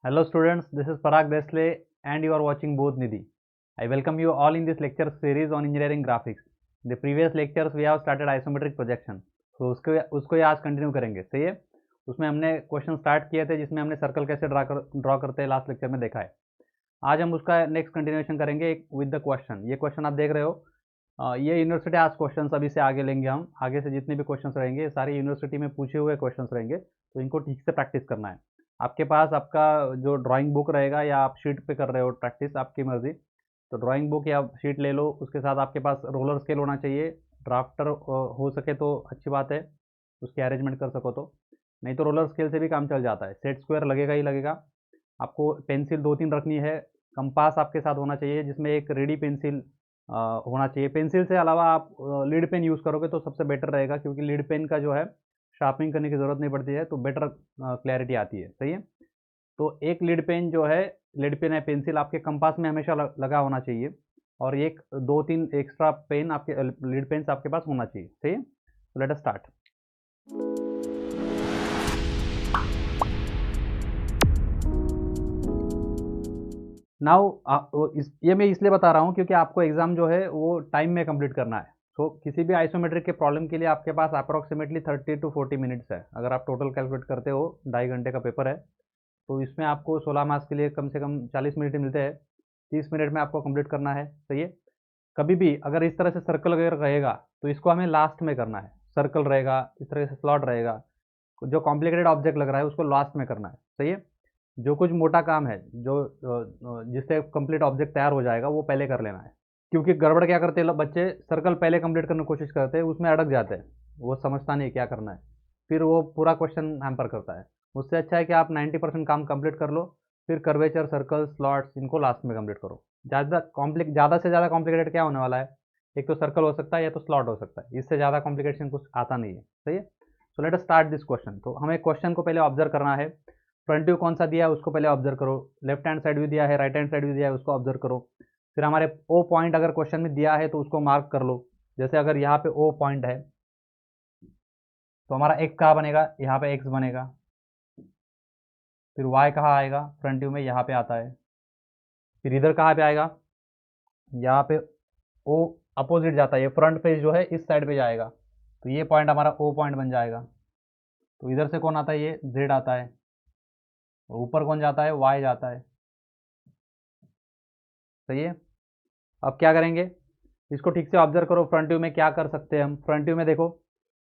Hello students, this is Parag Desle and you are watching Both Nidhi. I welcome you all in this lecture series on engineering graphics. In the previous lectures we have started isometric projection. तो उसको ही आज continue करेंगे, सही है। उसमें हमने question start किए थे जिसमें हमने सर्कल कैसे ड्रॉ करते हैं लास्ट लेक्चर में देखा है। आज हम उसका नेक्स्ट कंटिन्यूएशन करेंगे विद द क्वेश्चन। ये क्वेश्चन आप देख रहे हो, ये यूनिवर्सिटी आज क्वेश्चन अभी से आगे लेंगे हम। आगे से जितने भी क्वेश्चन रहेंगे सारे यूनिवर्सिटी में पूछे हुए क्वेश्चन रहेंगे, तो इनको ठीक से प्रैक्टिस करना है। आपके पास आपका जो ड्राइंग बुक रहेगा या आप शीट पे कर रहे हो प्रैक्टिस, आपकी मर्जी, तो ड्राइंग बुक या शीट ले लो। उसके साथ आपके पास रोलर स्केल होना चाहिए। ड्राफ्टर हो सके तो अच्छी बात है, उसकी अरेंजमेंट कर सको तो। नहीं तो रोलर स्केल से भी काम चल जाता है। सेट स्क्वायर लगेगा ही लगेगा। आपको पेंसिल 2-3 रखनी है। कंपास आपके साथ होना चाहिए जिसमें एक रेडी पेंसिल होना चाहिए। पेंसिल से अलावा आप लीड पेन यूज़ करोगे तो सबसे बेटर रहेगा, क्योंकि लीड पेन का जो है शार्पनिंग करने की ज़रूरत नहीं पड़ती है, तो बेटर क्लैरिटी आती है, सही है। तो एक लीड पेन जो है, लीड पेन है पेंसिल आपके कंपास में हमेशा लगा होना चाहिए, और एक 2-3 एक्स्ट्रा पेन आपके लीड पेन्स आपके पास होना चाहिए, सही है। तो लेट अस स्टार्ट। नाउ ये मैं इसलिए बता रहा हूँ क्योंकि आपको एग्ज़ाम जो है वो टाइम में कंप्लीट करना है। तो किसी भी आइसोमेट्रिक के प्रॉब्लम के लिए आपके पास अप्रॉक्सीमेटली 30 to 40 मिनट्स है। अगर आप टोटल कैलकुलेट करते हो, 2.5 घंटे का पेपर है, तो इसमें आपको 16 मार्क्स के लिए कम से कम 40 मिनट मिलते हैं। 30 मिनट में आपको कंप्लीट करना है, सही है। कभी भी अगर इस तरह से सर्कल वगैरह रहेगा तो इसको हमें लास्ट में करना है। सर्कल रहेगा, इस तरह से स्लॉट रहेगा, जो कॉम्प्लिकेटेड ऑब्जेक्ट लग रहा है उसको लास्ट में करना है, सही है। जो कुछ मोटा काम है, जो जिससे कंप्लीट ऑब्जेक्ट तैयार हो जाएगा, वो पहले कर लेना है। क्योंकि गड़बड़ क्या करते हैं बच्चे, सर्कल पहले कंप्लीट करने की कोशिश करते हैं, उसमें अटक जाते हैं, वो समझता नहीं क्या करना है, फिर वो पूरा क्वेश्चन हैम्पर करता है। उससे अच्छा है कि आप 90% काम कंप्लीट कर लो, फिर कर्वेचर, सर्कल, स्लॉट्स, इनको लास्ट में कंप्लीट करो। ज़्यादा से ज़्यादा कॉम्प्लिकेटेड क्या होने वाला है, एक तो सर्कल हो सकता है या तो स्लॉट हो सकता है, इससे ज़्यादा कॉम्प्लिकेशन कुछ आता नहीं है, सही है। So let us start this question. तो हमें क्वेश्चन को पहले ऑब्जर्व करना है। फ्रंट व्यू कौन सा दिया है उसको पहले ऑब्जर्व करो। लेफ्ट हैंड साइड व्यू दिया है, राइट हैंड साइड व्यू दिया है, उसको ऑब्जर्व करो। फिर हमारे ओ पॉइंट अगर क्वेश्चन में दिया है तो उसको मार्क कर लो। जैसे अगर यहाँ पे ओ पॉइंट है तो हमारा एक्स कहाँ बनेगा, यहाँ पे एक्स बनेगा। फिर वाई कहाँ आएगा, फ्रंट व्यू में यहाँ पे आता है। फिर इधर कहाँ पे आएगा, यहाँ पे ओ अपोजिट जाता है, ये फ्रंट फेस जो है इस साइड पे जाएगा, तो ये पॉइंट हमारा ओ पॉइंट बन जाएगा। तो इधर से कौन आता है, ये जेड आता है, और ऊपर कौन जाता है, वाई जाता है, सही है। अब क्या करेंगे, इसको ठीक से ऑब्जर्व करो। फ्रंट व्यू में क्या कर सकते हैं हम, फ्रंट व्यू में देखो,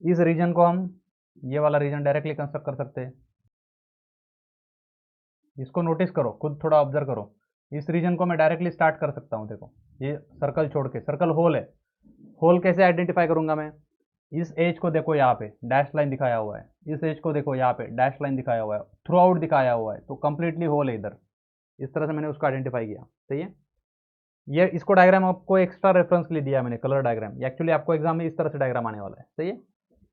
इस रीजन को हम, ये वाला रीजन डायरेक्टली कंस्ट्रक्ट कर सकते हैं। इसको नोटिस करो, खुद थोड़ा ऑब्जर्व करो। इस रीजन को मैं डायरेक्टली स्टार्ट कर सकता हूँ। देखो ये सर्कल छोड़ के, सर्कल होल है, होल कैसे आइडेंटिफाई करूंगा मैं, इस एज को देखो, यहाँ पे डैश लाइन दिखाया हुआ है, इस एज को देखो, यहाँ पे डैश लाइन दिखाया हुआ है, थ्रू आउट दिखाया हुआ है, तो कंप्लीटली होल है इधर। इस तरह से मैंने उसको आइडेंटिफाई किया, सही है। ये इसको डायग्राम आपको एक्स्ट्रा रेफरेंस के लिए दिया मैंने, कलर डायग्राम। एक्चुअली आपको एग्जाम में इस तरह से डायग्राम आने वाला है, सही है।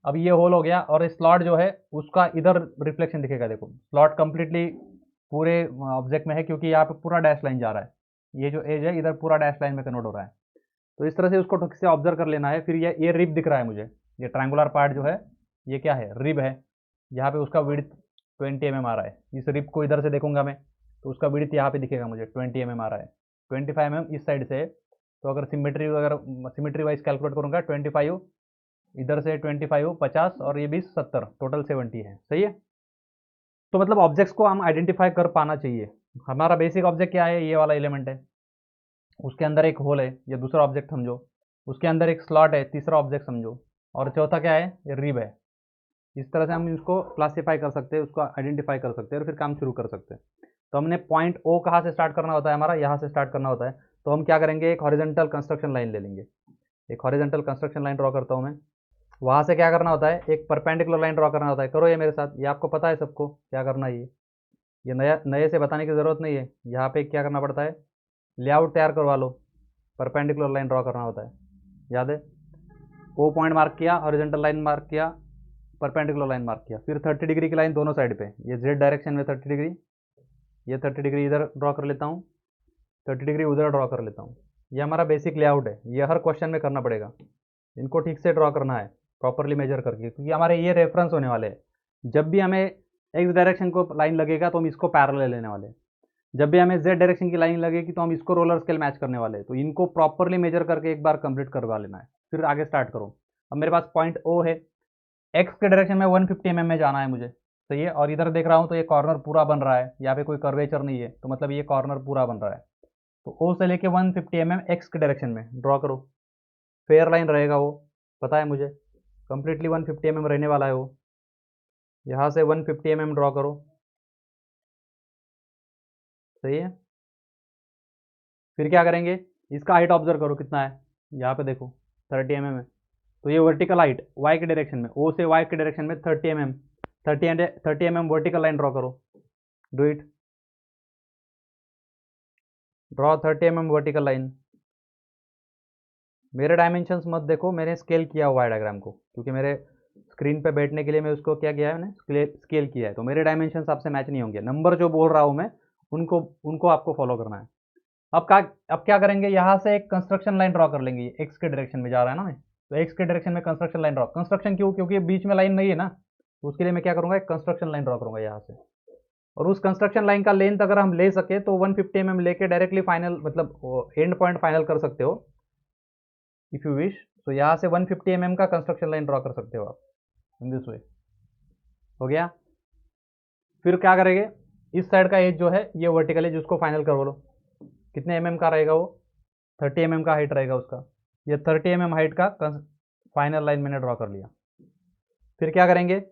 अब ये होल हो गया, और स्लॉट जो है उसका इधर रिफ्लेक्शन दिखेगा। देखो स्लॉट कंप्लीटली पूरे ऑब्जेक्ट में है, क्योंकि यहाँ पे पूरा डैश लाइन जा रहा है, ये जो एज है इधर पूरा डैश लाइन में कन्वर्ट हो रहा है। तो इस तरह से उसको ठीक से ऑब्जर्व कर लेना है। फिर ये रिब दिख रहा है मुझे, ये ट्रायंगुलर पार्ट जो है ये क्या है, रिब है। यहाँ पे उसका विड्थ 20 mm आ रहा है। इस रिब को इधर से देखूंगा मैं तो उसका विड्थ यहाँ पे दिखेगा मुझे, 20 mm आ रहा है। 25 mm इस साइड से है, तो अगर सिमेट्री वाइज कैलकुलेट करूंगा, 25 इधर से, 25 50 और ये 20 70, टोटल 70 है, सही है। तो मतलब ऑब्जेक्ट्स को हम आइडेंटिफाई कर पाना चाहिए। हमारा बेसिक ऑब्जेक्ट क्या है, ये वाला एलिमेंट है, उसके अंदर एक होल है, ये दूसरा ऑब्जेक्ट समझो, उसके अंदर एक स्लॉट है, तीसरा ऑब्जेक्ट समझो, और चौथा क्या है, ये रिब है। इस तरह से हम इसको क्लासीफाई कर सकते हैं, उसको आइडेंटिफाई कर सकते हैं, और फिर काम शुरू कर सकते हैं। तो हमने पॉइंट ओ कहाँ से स्टार्ट करना होता है, हमारा यहाँ से स्टार्ट करना होता है। तो हम क्या करेंगे, एक हॉरिजेंटल कंस्ट्रक्शन लाइन ले लेंगे। एक हॉरिजेंटल कंस्ट्रक्शन लाइन ड्रॉ करता हूँ मैं। वहाँ से क्या करना होता है, एक परपेंडिकुलर लाइन ड्रॉ करना होता है। करो ये मेरे साथ, ये आपको पता है सबको क्या करना है। ये नए से बताने की ज़रूरत नहीं है। यहाँ पे क्या करना पड़ता है, लेआउट तैयार करवा लो, परपेंडिकुलर लाइन ड्रॉ करना होता है, याद है। ओ पॉइंट मार्क किया, हॉरिजॉन्टल लाइन मार्क किया, परपेंडिकुलर लाइन मार्क किया, फिर 30 डिग्री की लाइन दोनों साइड पे, ये जेड डायरेक्शन में 30 डिग्री, ये 30 डिग्री इधर ड्रॉ कर लेता हूँ, 30 डिग्री उधर ड्रॉ कर लेता हूँ। ये हमारा बेसिक लेआउट है, ये हर क्वेश्चन में करना पड़ेगा। इनको ठीक से ड्रॉ करना है, प्रॉपरली मेजर करके, क्योंकि हमारे ये रेफरेंस होने वाले हैं। जब भी हमें एक्स डायरेक्शन को लाइन लगेगा तो हम इसको पैरेलल लेने वाले हैं। जब भी हमें जेड डायरेक्शन की लाइन लगेगी तो हम इसको रोलर स्केल मैच करने वाले हैं। तो इनको प्रॉपरली मेजर करके एक बार कंप्लीट करवा लेना है, फिर आगे स्टार्ट करो। अब मेरे पास पॉइंट ओ है, एक्स के डायरेक्शन में 150 mm में जाना है मुझे, सही है। और इधर देख रहा हूँ तो ये कॉर्नर पूरा बन रहा है, यहाँ पे कोई कर्वेचर नहीं है, तो मतलब ये कॉर्नर पूरा बन रहा है। तो ओ से लेके 150 mm एक्स के डायरेक्शन में ड्रॉ करो। फेयर लाइन रहेगा वो, पता है मुझे, कंप्लीटली 150 mm रहने वाला है वो। यहाँ से 150 mm ड्रॉ करो, सही है। फिर क्या करेंगे, इसका हाइट ऑब्जर्व करो कितना है, यहाँ पे देखो 30 mm है। तो ये वर्टिकल हाइट वाई के डायरेक्शन में, ओ से वाई के डायरेक्शन में 30 mm, 30 mm vertical line draw करो। Do it, draw 30 mm vertical line. मेरे डायमेंशंस मत देखो, मैंने स्केल किया हुआ है डायग्राम को, क्योंकि मेरे स्क्रीन पे बैठने के लिए मैं उसको क्या किया है, मैंने स्केल किया है। तो मेरे डायमेंशंस आपसे मैच नहीं होंगे, नंबर जो बोल रहा हूँ मैं उनको उनको आपको फॉलो करना है। अब क्या करेंगे, यहाँ से एक कंस्ट्रक्शन लाइन ड्रॉ कर लेंगे। एक्स के डायरेक्शन में जा रहा है ना मैं, तो एक्स के डायरेक्शन में कंस्ट्रक्शन लाइन ड्रॉ, कंस्ट्रक्शन क्यों, क्योंकि बीच में लाइन नहीं है ना, तो उसके लिए मैं क्या करूँगा, एक कंस्ट्रक्शन लाइन ड्रॉ करूँगा यहाँ से। और उस कंस्ट्रक्शन लाइन का लेंथ अगर हम ले सके तो 150 mm लेके डायरेक्टली फाइनल मतलब एंड पॉइंट फाइनल कर सकते हो इफ़ यू विश। तो यहाँ से 150 mm का कंस्ट्रक्शन लाइन ड्रॉ कर सकते हो आप इन दिस वे। हो गया। फिर क्या करेंगे, इस साइड का एज जो है ये वर्टिकल एज, उसको फाइनल कर लो। कितने mm का रहेगा वो, 30 mm का हाइट रहेगा उसका। ये 30 mm हाइट का फाइनल लाइन मैंने ड्रॉ कर लिया। फिर क्या करेंगे,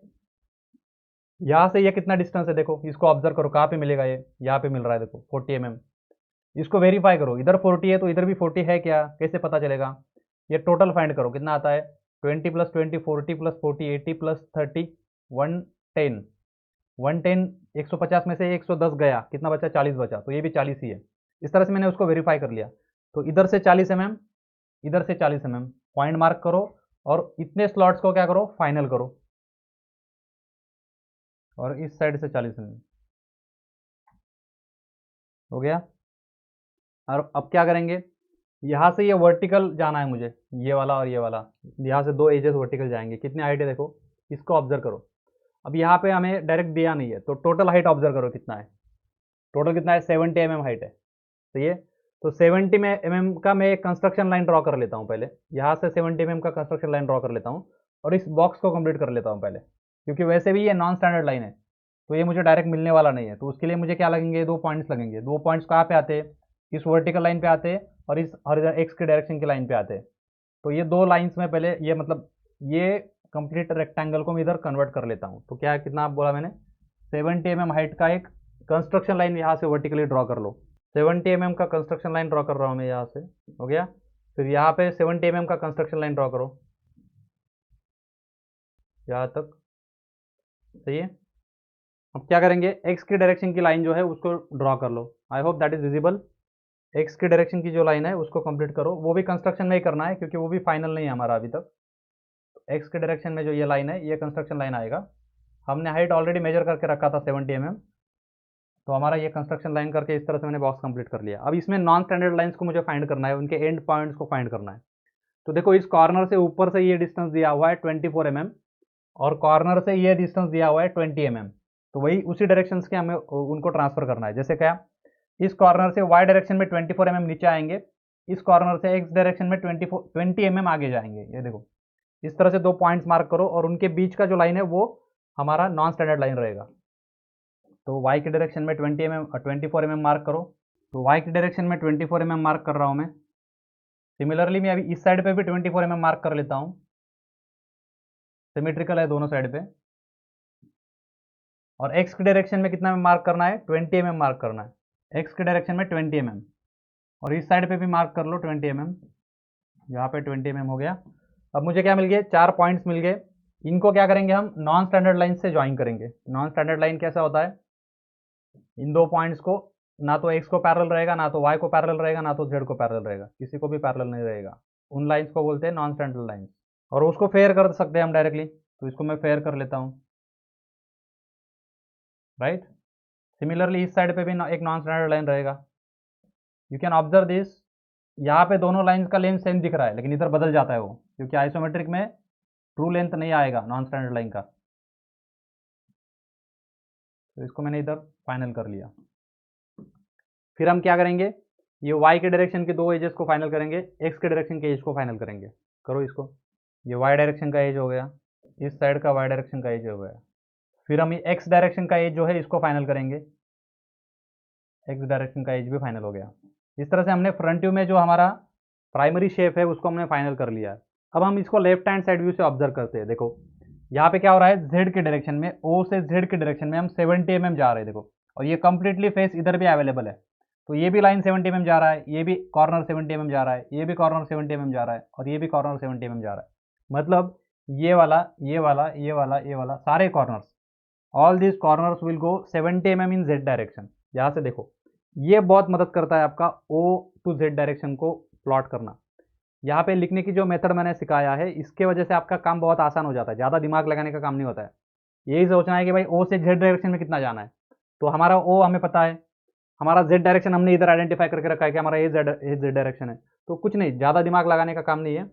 यहाँ से ये कितना डिस्टेंस है देखो, इसको ऑब्जर्व करो कहाँ पे मिलेगा, ये यहाँ पे मिल रहा है देखो 40 mm। इसको वेरीफाई करो, इधर 40 है तो इधर भी 40 है क्या, कैसे पता चलेगा। ये टोटल फाइंड करो कितना आता है, 20 + 20 40 + 40 80 + 30 110, 110 150 में से 110 गया, कितना बचा, 40 बचा, तो ये भी 40 ही है। इस तरह से मैंने उसको वेरीफाई कर लिया। तो इधर से 40 mm, इधर से 40 mm पॉइंट मार्क करो, और इतने स्लॉट्स को क्या करो, फाइनल करो। और इस साइड से 40 mm हो गया। और अब क्या करेंगे, यहाँ से ये वर्टिकल जाना है मुझे, ये वाला और ये वाला, यहाँ से दो एजेस वर्टिकल जाएंगे। कितने हाइट है देखो, इसको ऑब्जर्व करो। अब यहाँ पे हमें डायरेक्ट दिया नहीं है, तो टोटल हाइट ऑब्जर्व करो कितना है, टोटल कितना है, 70 mm हाइट है, सही है। तो 70 mm का मैं एक कंस्ट्रक्शन लाइन ड्रॉ कर लेता हूँ पहले, यहाँ से 70 mm का कंस्ट्रक्शन लाइन ड्रॉ कर लेता हूँ, और इस बॉक्स को कंप्लीट कर लेता हूँ पहले, क्योंकि वैसे भी ये नॉन स्टैंडर्ड लाइन है, तो ये मुझे डायरेक्ट मिलने वाला नहीं है। तो उसके लिए मुझे क्या लगेंगे, दो पॉइंट्स लगेंगे। दो पॉइंट्स कहाँ पे आते हैं, इस वर्टिकल लाइन पे आते हैं, और इस हॉरिजॉन्टल एक्स के डायरेक्शन की लाइन पे आते हैं। तो ये दो लाइन्स में पहले ये मतलब ये कंप्लीट रेक्टेंगल को मैं इधर कन्वर्ट कर लेता हूँ। तो क्या कितना बोला मैंने, 70 mm हाइट का एक कंस्ट्रक्शन लाइन यहाँ से वर्टिकली ड्रॉ कर लो। 70 mm का कंस्ट्रक्शन लाइन ड्रॉ कर रहा हूँ मैं यहाँ से, हो गया। फिर यहाँ पे 70 mm का कंस्ट्रक्शन लाइन ड्रॉ करो यहाँ तक, सही है। अब क्या करेंगे, एक्स की डायरेक्शन की लाइन जो है उसको ड्रॉ कर लो। I hope that is visible. X की डायरेक्शन की जो लाइन है उसको कंप्लीट करो, वो भी कंस्ट्रक्शन में ही करना है क्योंकि वो भी फाइनल नहीं है हमारा अभी तक। एक्स के डायरेक्शन में जो ये लाइन है ये कंस्ट्रक्शन लाइन आएगा। हमने हाइट ऑलरेडी मेजर करके रखा था 70 mm, तो हमारा ये कंस्ट्रक्शन लाइन करके इस तरह से मैंने बॉक्स कंप्लीट कर लिया। अब इसमें नॉन स्टैंडर्ड लाइंस को मुझे फाइंड करना है, उनके एंड पॉइंट्स को फाइंड करना है। तो देखो इस कॉर्नर से ऊपर से ये डिस्टेंस दिया हुआ है 24 mm, और कॉर्नर से ये डिस्टेंस दिया हुआ है 20 mm। तो वही उसी डायरेक्शन के हमें उनको ट्रांसफर करना है। जैसे क्या, इस कॉर्नर से वाई डायरेक्शन में 24 mm नीचे आएंगे, इस कॉर्नर से एक्स डायरेक्शन में 20 mm आगे जाएंगे। ये देखो इस तरह से दो पॉइंट्स मार्क करो, और उनके बीच का जो लाइन है वो हमारा नॉन स्टैंडर्ड लाइन रहेगा। तो वाई के डायरेक्शन में 24 mm मार्क करो। तो वाई के डायरेक्शन में 24 mm मार्क कर रहा हूँ मैं। सिमिलरली मैं अभी इस साइड पे भी 24 mm मार्क कर लेता हूँ, सिमेट्रिकल है दोनों साइड पे। और एक्स के डायरेक्शन में कितना मार्क करना है, 20 mm मार्क करना है, एक्स के डायरेक्शन में 20 mm। और इस साइड पे भी मार्क कर लो 20 mm, यहाँ पे 20 mm हो गया। अब मुझे क्या मिल गए, 4 पॉइंट्स मिल गए। इनको क्या करेंगे, हम नॉन स्टैंडर्ड लाइन से ज्वाइन करेंगे। नॉन स्टैंडर्ड लाइन कैसा होता है, इन दो पॉइंट्स को ना तो एक्स को पैरेलल रहेगा, ना तो वाई को पैरेलल रहेगा, ना तो जेड को पैरेलल रहेगा, किसी को भी पैरेलल नहीं रहेगा। उन लाइन्स को बोलते हैं नॉन स्टैंडर्ड लाइन्स। और उसको फेयर कर सकते हैं हम डायरेक्टली, तो इसको मैं फेयर कर लेता हूँ, राइट। सिमिलरली इस साइड पे भी एक नॉन स्टैंडर्ड लाइन रहेगा। यू कैन ऑब्जर्व दिस, यहाँ पे दोनों लाइन्स का लेंथ सेम दिख रहा है, लेकिन इधर बदल जाता है वो, क्योंकि आइसोमेट्रिक में ट्रू लेंथ नहीं आएगा नॉन स्टैंडर्ड लाइन का। तो इसको मैंने इधर फाइनल कर लिया। फिर हम क्या करेंगे, ये y के डायरेक्शन के दो एजेस को फाइनल करेंगे, x के डायरेक्शन के एज को फाइनल करेंगे। करो इसको, ये y डायरेक्शन का एज हो गया, इस साइड का y डायरेक्शन का एज हो गया। फिर हम ये x डायरेक्शन का एज जो है इसको फाइनल करेंगे, x डायरेक्शन का एज भी फाइनल हो गया। इस तरह से हमने फ्रंट व्यू में जो हमारा प्राइमरी शेप है उसको हमने फाइनल कर लिया है। अब हम इसको लेफ्ट हैंड साइड व्यू से ऑब्जर्व करते हैं। देखो यहाँ पे क्या हो रहा है, z के डायरेक्शन में, o से z के डायरेक्शन में हम 70 mm जा रहे हैं। देखो, और ये कंप्लीटली फेस इधर भी अवेलेबल है, तो ये भी लाइन 70 mm जा रहा है, ये भी कॉर्नर 70 mm जा रहा है, ये भी कॉर्नर 70 mm जा रहा है, और ये भी कॉर्नर 70 mm जा रहा है। मतलब ये वाला, ये वाला, ये वाला, ये वाला, सारे corners, all this corners will go 70 mm in z direction. यहाँ से देखो, ये बहुत मदद करता है आपका o टू z डायरेक्शन को प्लॉट करना। यहाँ पे लिखने की जो मेथड मैंने सिखाया है, इसके वजह से आपका काम बहुत आसान हो जाता है, ज़्यादा दिमाग लगाने का काम नहीं होता है। यही सोचना है कि भाई o से z डायरेक्शन में कितना जाना है, तो हमारा o हमें पता है, हमारा z डायरेक्शन हमने इधर आइडेंटिफाई करके रखा है कि हमारा ये z डायरेक्शन है। तो कुछ नहीं, ज़्यादा दिमाग लगाने का काम नहीं है,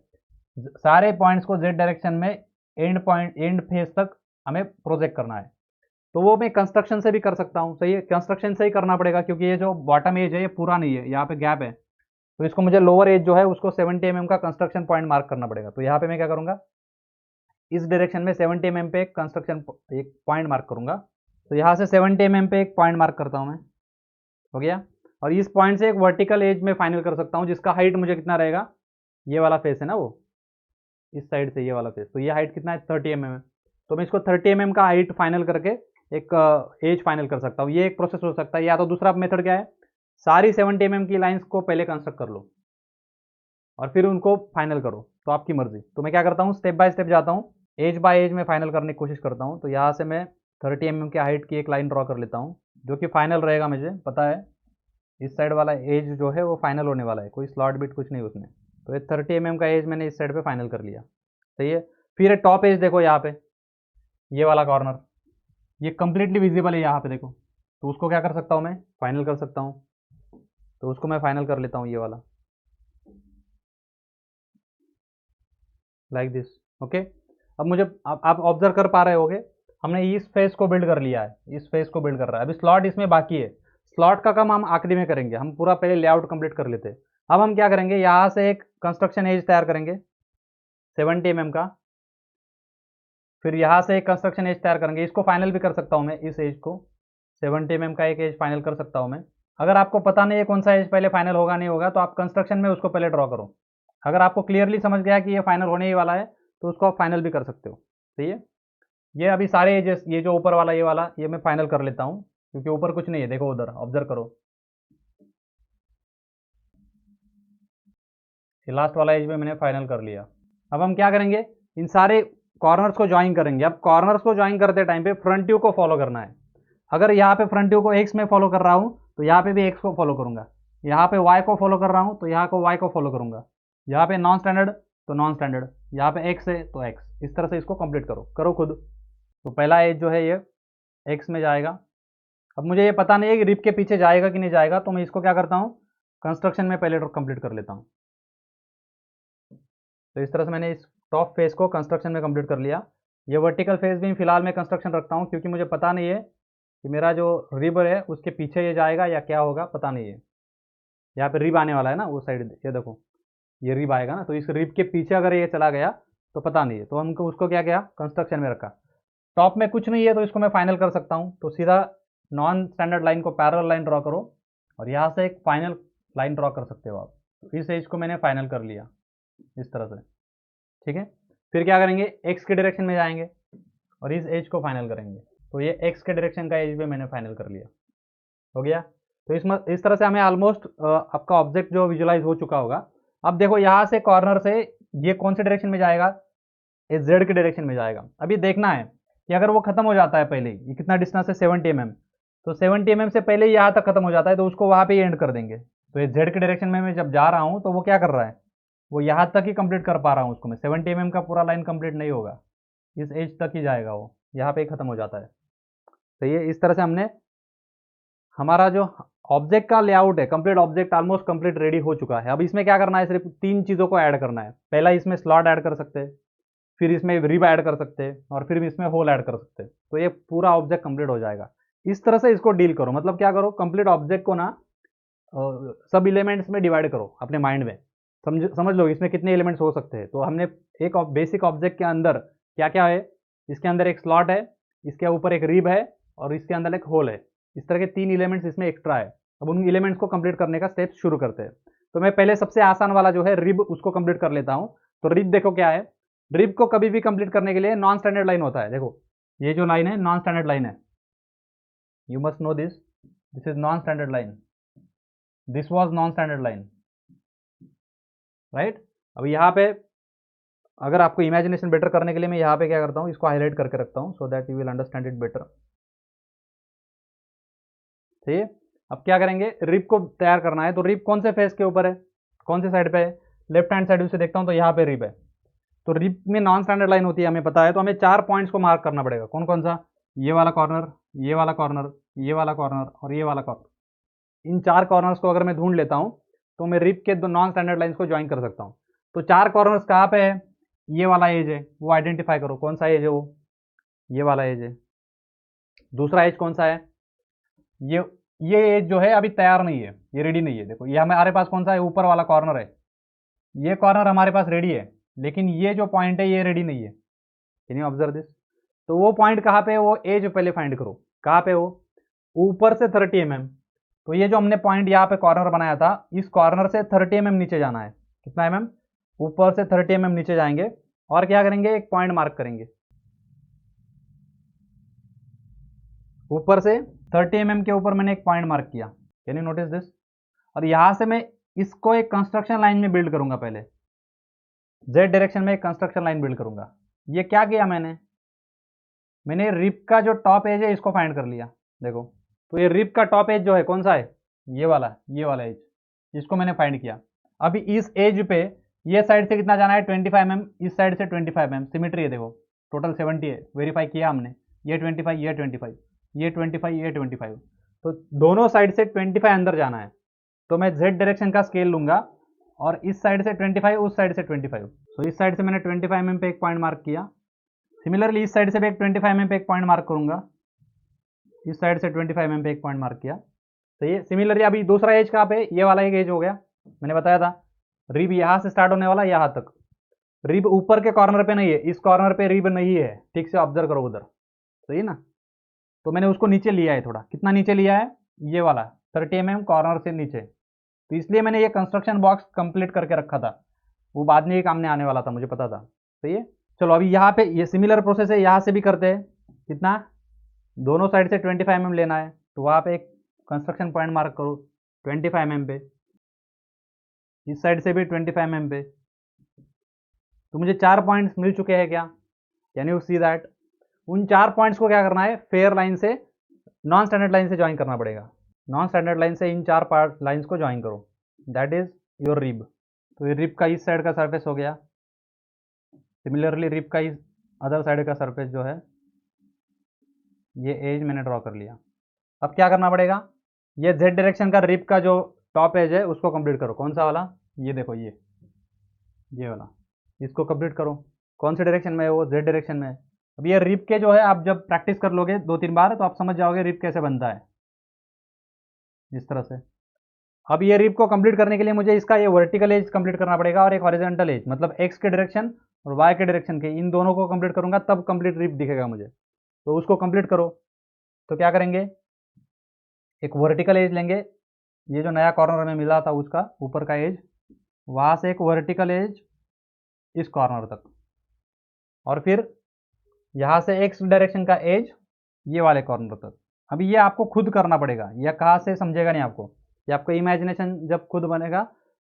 सारे पॉइंट्स को z डायरेक्शन में एंड पॉइंट, एंड फेज तक हमें प्रोजेक्ट करना है। तो वो मैं कंस्ट्रक्शन से भी कर सकता हूँ, सही है, कंस्ट्रक्शन से ही करना पड़ेगा क्योंकि ये जो बॉटम एज है ये पूरा नहीं है, यहाँ पे गैप है, तो इसको मुझे लोअर एज जो है उसको 70 mm का कंस्ट्रक्शन पॉइंट मार्क करना पड़ेगा। तो यहाँ पे मैं क्या करूँगा, इस डायरेक्शन में 70 mm पे एक कंस्ट्रक्शन एक पॉइंट मार्क करूँगा। तो यहाँ से 70 mm पे एक पॉइंट मार्क करता हूँ मैं, हो गया। और इस पॉइंट से एक वर्टिकल एज में फाइनल कर सकता हूँ जिसका हाइट मुझे कितना रहेगा, ये वाला फेस है ना वो, इस साइड से ये वाला फेस, तो ये हाइट कितना है 30 mm है। तो मैं इसको 30 mm का हाइट फाइनल करके एक एज फाइनल कर सकता हूँ। ये एक प्रोसेस हो सकता है, या तो दूसरा मेथड क्या है, सारी 70 mm की लाइंस को पहले कंस्ट्रक्ट कर लो और फिर उनको फाइनल करो, तो आपकी मर्जी। तो मैं क्या करता हूँ, स्टेप बाय स्टेप जाता हूँ, एज बाय एज में फाइनल करने की कोशिश करता हूँ। तो यहाँ से मैं 30 mm की हाइट की एक लाइन ड्रॉ कर लेता हूँ जो कि फाइनल रहेगा, मुझे पता है इस साइड वाला एज जो है वो फाइनल होने वाला है, कोई स्लॉट बिट कुछ नहीं उसमें। तो ये 30 mm का एज मैंने इस साइड पे फाइनल कर लिया, सही है। फिर टॉप एज देखो, यहाँ पे ये वाला कॉर्नर ये कंप्लीटली विजिबल है यहाँ पे देखो, तो उसको क्या कर सकता हूँ मैं, फाइनल कर सकता हूँ। तो उसको मैं फाइनल कर लेता हूँ, ये वाला, लाइक दिस, ओके। अब मुझे आप ऑब्जर्व कर पा रहे होगे, हमने इस फेस को बिल्ड कर लिया है, इस फेस को बिल्ड कर रहा है, अभी स्लॉट इसमें बाकी है। स्लॉट का काम हम आखिरी में करेंगे, हम पूरा पहले लेआउट कंप्लीट कर लेते हैं। अब हम क्या करेंगे, यहाँ से एक कंस्ट्रक्शन एज तैयार करेंगे 70 mm का, फिर यहाँ से एक कंस्ट्रक्शन एज तैयार करेंगे, इसको फाइनल भी कर सकता हूँ मैं, इस एज को 70 mm का एक एज फाइनल कर सकता हूँ मैं। अगर आपको पता नहीं है कौन सा एज पहले फाइनल होगा नहीं होगा, तो आप कंस्ट्रक्शन में उसको पहले ड्रॉ करो। अगर आपको क्लियरली समझ गया कि ये फाइनल होने ही वाला है, तो उसको आप फाइनल भी कर सकते हो, सही है। ये अभी सारे एजेस, ये जो ऊपर वाला, ये वाला, ये मैं फाइनल कर लेता हूँ क्योंकि ऊपर कुछ नहीं है। देखो उधर ऑब्जर्व करो, ये लास्ट वाला एज में मैंने फाइनल कर लिया। अब हम क्या करेंगे, इन सारे कॉर्नर्स को ज्वाइन करेंगे। अब कॉर्नर्स को ज्वाइन करते टाइम पे फ्रंट व्यू को फॉलो करना है। अगर यहाँ पे फ्रंट व्यू को एक्स में फॉलो कर रहा हूँ, तो यहाँ पे भी एक्स को फॉलो करूंगा। यहाँ पे वाई को फॉलो कर रहा हूँ, तो यहाँ को वाई को फॉलो करूंगा। यहाँ पे नॉन स्टैंडर्ड तो नॉन स्टैंडर्ड, यहाँ पे एक्स है तो एक्स। इस तरह से इसको कंप्लीट करो खुद। तो पहला एज जो है ये एक्स में जाएगा। अब मुझे ये पता नहीं है कि रिप के पीछे जाएगा कि नहीं जाएगा, तो मैं इसको क्या करता हूँ, कंस्ट्रक्शन में पहले कंप्लीट कर लेता हूँ। तो इस तरह से मैंने इस टॉप फेस को कंस्ट्रक्शन में कंप्लीट कर लिया। ये वर्टिकल फेस भी फिलहाल मैं कंस्ट्रक्शन रखता हूँ क्योंकि मुझे पता नहीं है कि मेरा जो रिब है उसके पीछे ये जाएगा या क्या होगा, पता नहीं है। यहाँ पे रिब आने वाला है ना, वो साइड ये देखो, ये रिब आएगा ना, तो इस रिब के पीछे अगर ये चला गया तो पता नहीं है। तो हमको उसको क्या किया, कंस्ट्रक्शन में रखा। टॉप में कुछ नहीं है तो इसको मैं फाइनल कर सकता हूँ। तो सीधा नॉन स्टैंडर्ड लाइन को पैरेलल लाइन ड्रॉ करो और यहाँ से एक फाइनल लाइन ड्रॉ कर सकते हो आप। तो इस एज को मैंने फाइनल कर लिया इस तरह से, ठीक है। फिर क्या करेंगे, एक्स के डायरेक्शन में जाएंगे और इस एज को फाइनल करेंगे। तो ये एक्स के डायरेक्शन का एज भी मैंने फाइनल कर लिया, हो गया। तो इस तरह से हमें ऑलमोस्ट आपका ऑब्जेक्ट जो विजुलाइज हो चुका होगा। अब देखो यहाँ से कॉर्नर से ये कौन से डायरेक्शन में जाएगा, ये जेड के डायरेक्शन में जाएगा। अभी देखना है कि अगर वो खत्म हो जाता है पहले, ये कितना डिस्टेंस है 70 mm, तो 70 mm से पहले यहाँ तक खत्म हो जाता है तो उसको वहाँ पे एंड कर देंगे। तो ये जेड के डायरेक्शन में मैं जब जा रहा हूँ तो वो क्या कर रहा है, वो यहाँ तक ही कंप्लीट कर पा रहा हूँ उसको मैं। 70 mm का पूरा लाइन कंप्लीट नहीं होगा, इस एज तक ही जाएगा, वो यहाँ पे ही खत्म हो जाता है। तो ये इस तरह से हमने हमारा जो ऑब्जेक्ट का लेआउट है, complete object almost complete ready हो चुका है। अब इसमें क्या करना है, सिर्फ 3 चीज़ों को ऐड करना है। पहला, इसमें स्लॉट ऐड कर सकते हैं, फिर इसमें रिब ऐड कर सकते हैं और फिर इसमें होल ऐड कर सकते हैं। तो ये पूरा ऑब्जेक्ट कंप्लीट हो जाएगा। इस तरह से इसको डील करो, मतलब क्या करो, कंप्लीट ऑब्जेक्ट को ना सब एलिमेंट्स में डिवाइड करो अपने माइंड में। समझ लो इसमें कितने एलिमेंट्स हो सकते हैं। तो हमने एक बेसिक ऑब्जेक्ट के अंदर क्या क्या है, इसके अंदर एक स्लॉट है, इसके ऊपर एक रिब है और इसके अंदर एक होल है। इस तरह के 3 एलिमेंट्स इसमें एक्स्ट्रा है। अब उन एलिमेंट्स को कंप्लीट करने का स्टेप शुरू करते हैं। तो मैं पहले सबसे आसान वाला जो है रिब, उसको कंप्लीट कर लेता हूँ। तो रिब देखो क्या है, रिब को कभी भी कंप्लीट करने के लिए नॉन स्टैंडर्ड लाइन होता है। देखो ये जो लाइन है नॉन स्टैंडर्ड लाइन है, you must know this, this is non standard line, this was non standard line, right. अब यहाँ पे अगर आपको इमेजिनेशन बेटर करने के लिए मैं यहाँ पे क्या करता हूँ, इसको हाईलाइट करके रखता हूँ so that you will understand it better. ठीक है, अब क्या करेंगे, रिब को तैयार करना है। तो रिब कौन से फेस के ऊपर है, कौन से साइड पे है, लेफ्ट हैंड साइड से देखता हूँ तो यहाँ पे रिब है। तो रिब में नॉन स्टैंडर्ड लाइन होती है, हमें पता है। तो हमें 4 पॉइंट्स को मार्क करना पड़ेगा। कौन कौन सा, ये वाला कॉर्नर, ये वाला कॉर्नर, ये वाला कॉर्नर और ये वाला कॉर्नर। इन 4 कॉर्नर्स को अगर मैं ढूंढ लेता हूँ तो मैं रिब के नॉन स्टैंडर्ड लाइन्स को ज्वाइन कर सकता हूँ। तो 4 कॉर्नर्स कहाँ पे है, ये वाला एज है, वो आइडेंटिफाई करो कौन सा एज है, वो ये वाला एज है। दूसरा एज कौन सा है, ये एज जो है अभी तैयार नहीं है, ये रेडी नहीं है। देखो ये हमारे पास कौन सा है, ऊपर वाला कॉर्नर है, ये कॉर्नर हमारे पास रेडी है, लेकिन ये जो पॉइंट है ये रेडी नहीं है। Can you observe this. तो वो पॉइंट कहाँ पे है, वो एज पहले फाइंड करो कहाँ पे, वो ऊपर से 30 mm। तो ये जो हमने पॉइंट यहाँ पे कॉर्नर बनाया था, इस कॉर्नर से 30 mm नीचे जाना है। कितना mm, ऊपर से 30 mm नीचे जाएंगे और क्या करेंगे, एक पॉइंट मार्क करेंगे ऊपर से 30 mm के ऊपर। मैंने एक पॉइंट मार्क किया, कैन यू नोटिस दिस। और यहां से मैं इसको एक कंस्ट्रक्शन लाइन में बिल्ड करूंगा। पहले जेड डायरेक्शन में एक कंस्ट्रक्शन लाइन बिल्ड करूंगा। ये क्या किया मैंने रिब का जो टॉप एज है इसको फाइंड कर लिया। देखो तो ये रिब का टॉप एज जो है कौन सा है, ये वाला एज, इसको मैंने फाइंड किया। अभी इस एज पे ये साइड से कितना जाना है, 25 mm, इस साइड से 25 mm, सिमेट्री है। देखो टोटल 70 है, वेरीफाई किया हमने। ये 25, ये 25, ये 25, ये 25, तो दोनों साइड से 25 अंदर जाना है। तो मैं जेड डायरेक्शन का स्केल लूंगा और इस साइड से 25, उस साइड से 25। तो इस साइड से मैंने 25 mm पे एक पॉइंट मार्क किया। सिमिलरली इस साइड से भी एक 25 mm पे एक पॉइंट मार्क करूंगा। इस साइड से 25 mm पे एक पॉइंट मार्क किया। तो ये सिमिलरली अभी दूसरा एज कहाँ पे, ये वाला एक एज हो गया। मैंने बताया था रिब यहाँ से स्टार्ट होने वाला यहाँ तक। रिब ऊपर के कॉर्नर पे नहीं है, इस कॉर्नर पे रिब नहीं है, ठीक से ऑब्जर्व करो उधर, सही ना। तो मैंने उसको नीचे लिया है थोड़ा, कितना नीचे लिया है, ये वाला 30 mm कॉर्नर से नीचे। तो इसलिए मैंने ये कंस्ट्रक्शन बॉक्स कंप्लीट करके रखा था, वो बाद में ये काम में आने वाला था, मुझे पता था। सही है, चलो अभी यहाँ पे ये सिमिलर प्रोसेस है, यहाँ से भी करते हैं। कितना, दोनों साइड से 25 mm लेना है। तो वहाँ पे एक कंस्ट्रक्शन पॉइंट मार्क करो 25 mm पे, इस साइड से भी 25 mm पे। तो मुझे 4 पॉइंट्स मिल चुके हैं क्या, कैन यू सी दैट। उन 4 पॉइंट्स को क्या करना है, फेयर लाइन से नॉन स्टैंडर्ड लाइन से ज्वाइन करना पड़ेगा। नॉन स्टैंडर्ड लाइन से इन 4 पार्ट लाइन्स को ज्वाइन करो, दैट इज योर रिब। तो ये रिब का इस साइड का सरफेस हो गया। सिमिलरली रिब का इस अदर साइड का सरफेस जो है, ये एज मैंने ड्रॉ कर लिया। अब क्या करना पड़ेगा, ये जेड डायरेक्शन का रिब का जो टॉप एज है उसको कंप्लीट करो। कौन सा वाला, ये देखो ये वाला, इसको कंप्लीट करो। कौन से डायरेक्शन में है वो, जेड डायरेक्शन में है। अब ये रिब के जो है, आप जब प्रैक्टिस कर लोगे 2-3 बार तो आप समझ जाओगे रिब कैसे बनता है, इस तरह से। अब ये रिब को कंप्लीट करने के लिए मुझे इसका ये वर्टिकल एज कंप्लीट करना पड़ेगा और एक हॉरिजॉन्टल एज, मतलब एक्स के डायरेक्शन और वाई के डायरेक्शन के, इन दोनों को कंप्लीट करूंगा तब कंप्लीट रिब दिखेगा मुझे। तो उसको कंप्लीट करो। तो क्या करेंगे, एक वर्टिकल एज लेंगे, ये जो नया कॉर्नर हमें मिला था उसका ऊपर का एज, वहां से एक वर्टिकल एज इस कॉर्नर तक, और फिर यहाँ से एक्स डायरेक्शन का एज ये वाले कॉर्नर तक। अभी ये आपको खुद करना पड़ेगा, यह कहाँ से समझेगा नहीं आपको, ये आपको इमेजिनेशन जब खुद बनेगा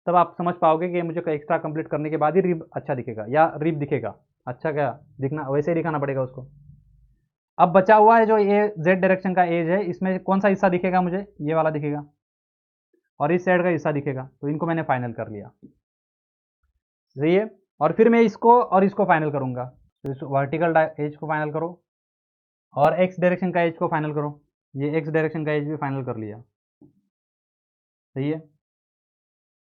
तब आप समझ पाओगे कि मुझे एक्स्ट्रा कंप्लीट करने के बाद ही रिब अच्छा दिखेगा या रिब दिखेगा। अच्छा क्या दिखना, वैसे ही दिखाना पड़ेगा उसको। अब बचा हुआ है जो ये जेड डायरेक्शन का एज है, इसमें कौन सा हिस्सा दिखेगा मुझे, ये वाला दिखेगा और इस साइड का हिस्सा दिखेगा। तो इनको मैंने फाइनल कर लिया, सही है। और फिर मैं इसको और इसको फाइनल करूंगा। तो इस वर्टिकल एज को फाइनल करो और एक्स डायरेक्शन का एज को फाइनल करो। ये एक्स डायरेक्शन का एज भी फाइनल कर लिया, सही है।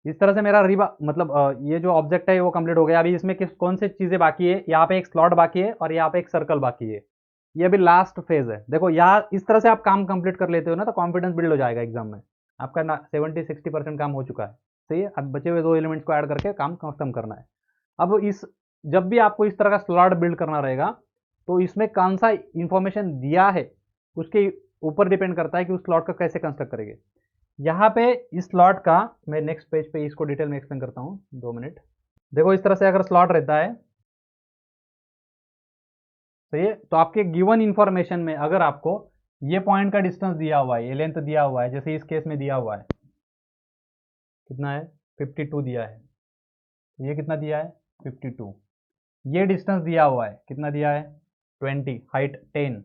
इस तरह से मेरा रिब मतलब ये जो ऑब्जेक्ट है वो कंप्लीट हो गया। अभी इसमें कौन सी चीज़ें बाकी है, यहाँ पे एक स्लॉट बाकी है और यहाँ पे एक सर्कल बाकी है। ये अभी लास्ट फेज है। देखो यहाँ इस तरह से आप काम कंप्लीट कर लेते हो ना तो कॉन्फिडेंस बिल्ड हो जाएगा एग्जाम में। आपका ना 70-60% काम हो चुका है। सही है, अब बचे हुए 2 एलिमेंट्स को ऐड करके काम खत्म करना है। अब इस जब भी आपको इस तरह का स्लॉट बिल्ड करना रहेगा तो इसमें कौन सा इंफॉर्मेशन दिया है उसके ऊपर डिपेंड करता है कि उस स्लॉट का कैसे कंस्ट्रक्ट करेंगे। यहाँ पे इस स्लॉट का मैं नेक्स्ट पेज पे इसको डिटेल में एक्सप्लेन करता हूँ, 2 मिनट। देखो इस तरह से अगर स्लॉट रहता है, सही है, तो आपके गिवन इंफॉर्मेशन में अगर आपको ये पॉइंट का डिस्टेंस दिया हुआ है, ये लेंथ दिया हुआ है, जैसे इस केस में दिया हुआ है कितना है 52 दिया है, ये कितना दिया है 52, ये डिस्टेंस दिया हुआ है कितना दिया है 20, हाइट 10,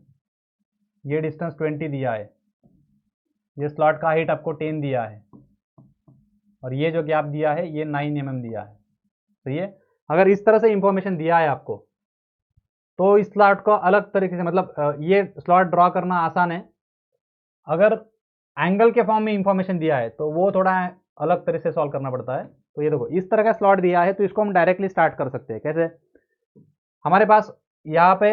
ये डिस्टेंस 20 दिया है, ये स्लॉट का हाइट आपको 10 दिया है और ये जो गैप दिया है ये 9 mm दिया है। सही है, अगर इस तरह से इंफॉर्मेशन दिया है आपको तो इस स्लॉट को अलग तरीके से मतलब ये स्लॉट ड्रॉ करना आसान है। अगर एंगल के फॉर्म में इंफॉर्मेशन दिया है तो वो थोड़ा अलग तरह से सॉल्व करना पड़ता है। तो ये देखो इस तरह का स्लॉट दिया है तो इसको हम डायरेक्टली स्टार्ट कर सकते हैं। कैसे, हमारे पास यहाँ पे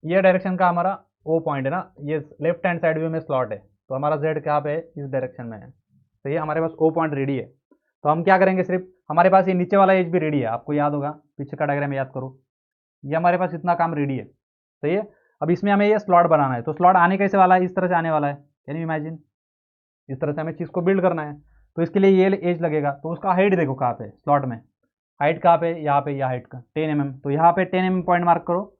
ये डायरेक्शन का हमारा वो पॉइंट है ना, ये लेफ्ट हैंड साइड व्यू में स्लॉट है तो हमारा जेड कहाँ पे है इस डायरेक्शन में है। तो ये हमारे पास ओ पॉइंट रेडी है। तो हम क्या करेंगे, सिर्फ हमारे पास ये नीचे वाला एज भी रेडी है, आपको याद होगा पीछे का डायग्राम याद करो, ये हमारे पास इतना काम रेडी है। सही है, अब इसमें हमें ये स्लॉट बनाना है। तो स्लॉट आने कैसे वाला है, इस तरह से आने वाला है, कैन यू इमेजिन, इस तरह से हमें चीज़ को बिल्ड करना है। तो इसके लिए ये एज लगेगा, तो उसका हाइट देखो कहाँ पे स्लॉट में, हाइट कहाँ पे, यहाँ पे, यह हाइट का 10 mm, तो यहाँ पे 10 mm पॉइंट मार्क करो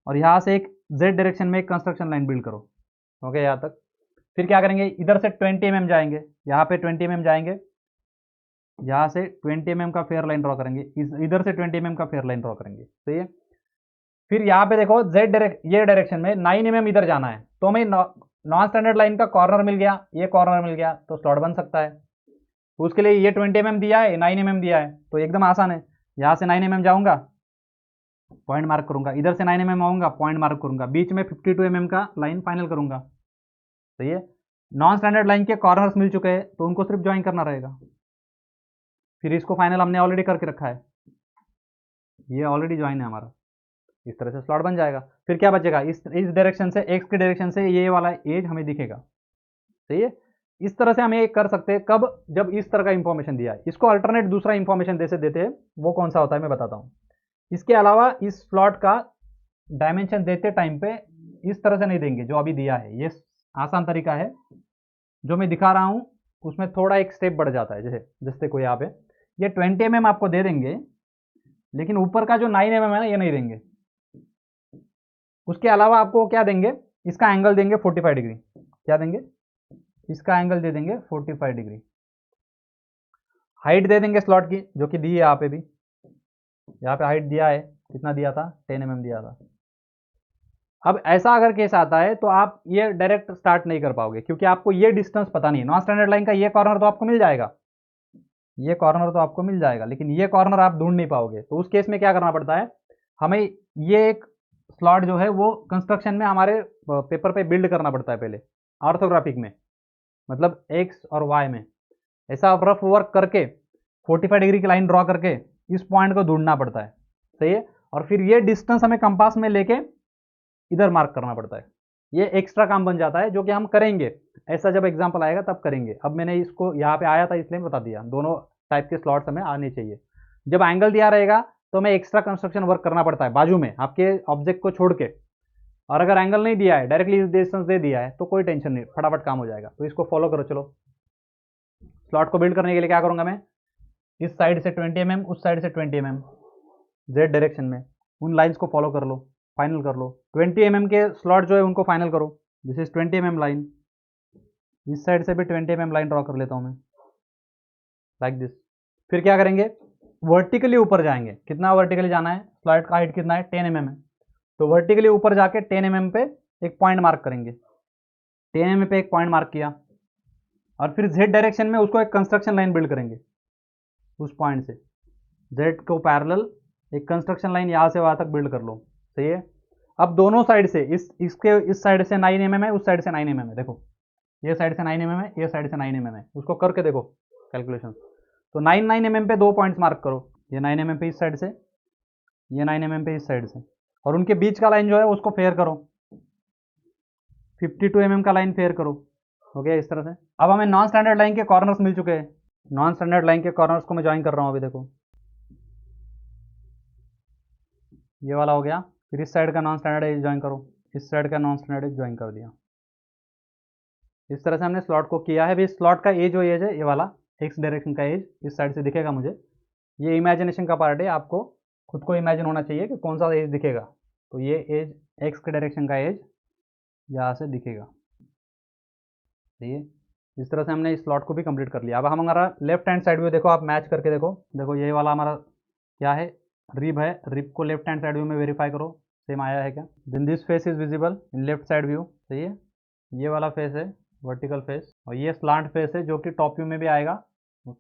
और यहाँ से एक जेड डायरेक्शन में एक कंस्ट्रक्शन लाइन बिल्ड करो। ओके, यहाँ तक। फिर क्या करेंगे, इधर से 20 mm जाएंगे, यहाँ पे 20 mm जाएंगे, यहाँ से 20 mm का फेयर लाइन ड्रॉ करेंगे, इधर से 20 mm का फेयर लाइन ड्रॉ करेंगे। सही है, फिर यहाँ पे देखो जेड ये डायरेक्शन में 9 mm इधर जाना है, तो हमें नॉन स्टैंडर्ड लाइन का कॉर्नर मिल गया, ये कॉर्नर मिल गया तो स्लॉट बन सकता है। तो उसके लिए ये 20 mm दिया है, 9 mm दिया है, तो एकदम आसान है। यहाँ से 9 mm जाऊंगा, पॉइंट मार्क करूंगा, इधर से 9 mm आऊंगा, पॉइंट मार्क करूंगा, बीच में 52 mm का लाइन फाइनल करूंगा। सही है, नॉन स्टैंडर्ड लाइन के कॉर्नर्स मिल चुके हैं तो उनको सिर्फ ज्वाइन करना रहेगा। फिर इसको फाइनल हमने ऑलरेडी करके रखा है, ये ऑलरेडी ज्वाइन है हमारा, इस तरह से स्लॉट बन जाएगा। फिर क्या बचेगा, इस डायरेक्शन से, एक्स की डायरेक्शन से ये वाला एज हमें दिखेगा। सही है, इस तरह से हम ये कर सकते हैं कब, जब इस तरह का इंफॉर्मेशन दिया है। इसको अल्टरनेट दूसरा इंफॉर्मेशन देते हैं, वो कौन सा होता है मैं बताता हूँ। इसके अलावा इस स्लॉट का डायमेंशन देते टाइम पे इस तरह से नहीं देंगे जो अभी दिया है, ये आसान तरीका है जो मैं दिखा रहा हूँ, उसमें थोड़ा एक स्टेप बढ़ जाता है। जैसे देखो यहाँ पे ये 20 mm आपको दे देंगे, लेकिन ऊपर का जो 9 mm है ना ये नहीं देंगे। उसके अलावा आपको क्या देंगे, इसका एंगल देंगे 45 डिग्री, क्या देंगे, इसका एंगल दे देंगे 45 डिग्री। हाइट दे देंगे स्लॉट की जो कि दी है यहाँ पे भी, यहाँ पे हाइट दिया है, कितना दिया था 10 mm दिया था। अब ऐसा अगर केस आता है तो आप ये डायरेक्ट स्टार्ट नहीं कर पाओगे क्योंकि आपको ये डिस्टेंस पता नहीं है। नॉन स्टैंडर्ड लाइन का ये कॉर्नर तो आपको मिल जाएगा, ये कॉर्नर तो आपको मिल जाएगा, लेकिन ये कॉर्नर आप ढूंढ नहीं पाओगे। तो उस केस में क्या करना पड़ता है, हमें ये एक स्लॉट जो है वो कंस्ट्रक्शन में हमारे पेपर पे बिल्ड करना पड़ता है पहले, ऑर्थोग्राफिक में, मतलब एक्स और वाई में। ऐसा रफ वर्क करके 45 डिग्री की लाइन ड्रॉ करके इस पॉइंट को ढूंढना पड़ता है। सही है, और फिर ये डिस्टेंस हमें कंपास में लेके इधर मार्क करना पड़ता है। ये एक्स्ट्रा काम बन जाता है जो कि हम करेंगे, ऐसा जब एग्जाम्पल आएगा तब करेंगे। अब मैंने इसको यहाँ पे आया था इसलिए बता दिया, दोनों टाइप के स्लॉट्स हमें आने चाहिए। जब एंगल दिया रहेगा तो हमें एक्स्ट्रा कंस्ट्रक्शन वर्क करना पड़ता है बाजू में आपके ऑब्जेक्ट को छोड़ के, और अगर एंगल नहीं दिया है, डायरेक्टली डिस्टेंस दे दिया है तो कोई टेंशन नहीं, फटाफट काम हो जाएगा। तो इसको फॉलो करो। चलो, स्लॉट को बिल्ड करने के लिए क्या करूंगा मैं, इस साइड से 20 mm, उस साइड से 20 mm जेड डायरेक्शन में, उन लाइंस को फॉलो कर लो, फाइनल कर लो। 20 mm के स्लॉट जो है उनको फाइनल करो, दिस इज 20 mm लाइन। इस साइड से भी 20 mm लाइन ड्रॉ कर लेता हूँ मैं, लाइक दिस। फिर क्या करेंगे, वर्टिकली ऊपर जाएंगे। कितना वर्टिकली जाना है, स्लॉट का हाइट कितना है 10 mm है, तो वर्टिकली ऊपर जाके 10 mm पे एक पॉइंट मार्क करेंगे। 10 mm पे एक पॉइंट मार्क किया और फिर जेड डायरेक्शन में उसको एक कंस्ट्रक्शन लाइन बिल्ड करेंगे। उस पॉइंट से जेड को पैरेलल एक कंस्ट्रक्शन लाइन यहाँ से वहाँ तक बिल्ड कर लो। सही है, अब दोनों साइड से इसके इस साइड से 9 mm है, उस साइड से 9 mm है। देखो ये साइड से 9 mm है, ये साइड से 9 mm है, उसको करके देखो कैलकुलेशन। तो 9 mm पे 2 पॉइंट्स मार्क करो, ये 9 mm पे इस साइड से, ये 9 mm पे इस साइड से, और उनके बीच का लाइन जो है उसको फेयर करो। 52 mm का लाइन फेयर करो। हो गया इस तरह से। अब हमें नॉन स्टैंडर्ड लाइन के कॉर्नर्स मिल चुके हैं। नॉन स्टैंडर्ड लाइन के कॉर्नर्स को मैं ज्वाइन कर रहा हूँ अभी, देखो ये वाला हो गया। फिर इस साइड का नॉन स्टैंडर्ड एज ज्वाइन करो, इस साइड का नॉन स्टैंडर्ड एज ज्वाइन कर दिया। इस तरह से हमने स्लॉट को किया है। भी स्लॉट का एज जो एज है ये वाला एक्स डायरेक्शन का एज इस साइड से दिखेगा मुझे। ये इमेजिनेशन का पार्ट है, आपको खुद को इमेजिन होना चाहिए कि कौन सा एज दिखेगा। तो ये एज एक्स के डायरेक्शन का एज यहाँ से दिखेगा। ठीक है, इस तरह से हमने इस स्लॉट को भी कंप्लीट कर लिया। अब हम हमारा लेफ्ट हैंड साइड व्यू देखो, आप मैच करके देखो। देखो ये वाला हमारा क्या है, रिब है। रिब को लेफ्ट हैंड साइड व्यू में वेरीफाई करो सेम आया है क्या। Then this face is visible in left side view. सही है, ये वाला फेस है वर्टिकल फेस, और ये स्लांट फेस है जो कि टॉप व्यू में भी आएगा।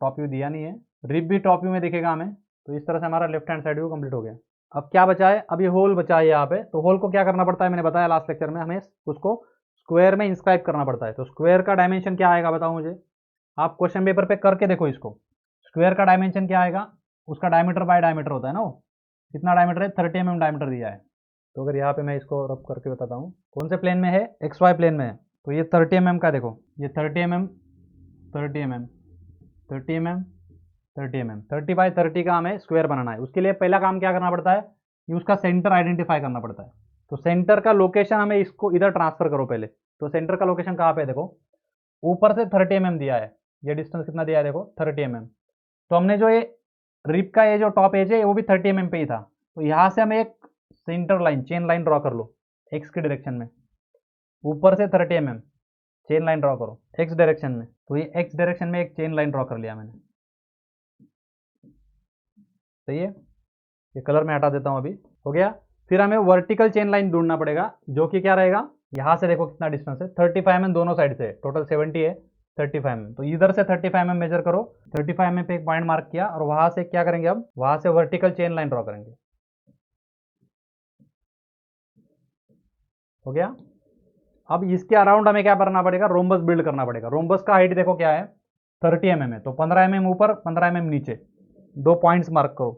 टॉप व्यू दिया नहीं है, रिब भी टॉप व्यू में दिखेगा हमें। तो इस तरह से हमारा left hand side view complete हो गया। अब क्या बचा है, अब ये होल बचा है यहाँ पे। तो होल को क्या करना पड़ता है, मैंने बताया लास्ट लेक्चर में, हमें उसको स्क्वायर में इंस्क्राइब करना पड़ता है। तो स्क्वायर का डायमेंशन क्या आएगा बताओ मुझे। आप क्वेश्चन पेपर पे करके देखो इसको। स्क्वायर का डायमेंशन क्या आएगा, उसका डायमीटर बाय डायमीटर होता है ना। वो कितना डायमीटर है, 30 mm डायमीटर दिया है। तो अगर यहाँ पे मैं इसको रब करके बताता हूँ, कौन से प्लेन में है, एक्स वाई प्लेन में है। तो ये 30 mm का देखो, ये 30 mm 30 mm 30 mm 30 mm 30 bye 30 का हमें स्क्वायर बनाना है। उसके लिए पहला काम क्या करना पड़ता है, कि उसका सेंटर आइडेंटिफाई करना पड़ता है। तो सेंटर का लोकेशन हमें इसको इधर ट्रांसफर करो पहले। तो सेंटर का लोकेशन कहाँ पे है, देखो ऊपर से 30 mm दिया है। ये डिस्टेंस कितना दिया है, देखो 30 mm। तो हमने जो ये रिप का ये जो टॉप एज है वो भी 30 mm पे ही था। तो यहाँ से हमें एक centre line, chain line draw कर लो एक्स के डायरेक्शन में। ऊपर से 30 mm चेन लाइन ड्रॉ करो एक्स डायरेक्शन में। तो ये एक्स डायरेक्शन में एक चेन लाइन ड्रॉ कर लिया मैंने। सही है, ये कलर में हटा देता हूँ अभी। हो गया। फिर हमें वर्टिकल चेन लाइन ढूंढना पड़ेगा, जो कि क्या रहेगा, यहाँ से देखो कितना डिस्टेंस है, 35 mm दोनों साइड से, टोटल 70 है, 35 mm। तो इधर से 35 mm मेजर करो। 35 mm पे एक पॉइंट मार्क किया, और वहां से क्या करेंगे, अब वहां से वर्टिकल चेन लाइन ड्रॉ करेंगे। हो गया। अब इसके अराउंड हमें क्या करना पड़ेगा, रोम्बस बिल्ड करना पड़ेगा। रोम्बस का हाइट देखो क्या है, 30 mm है। तो 15 mm ऊपर 15 mm नीचे, दो पॉइंट्स मार्क करो।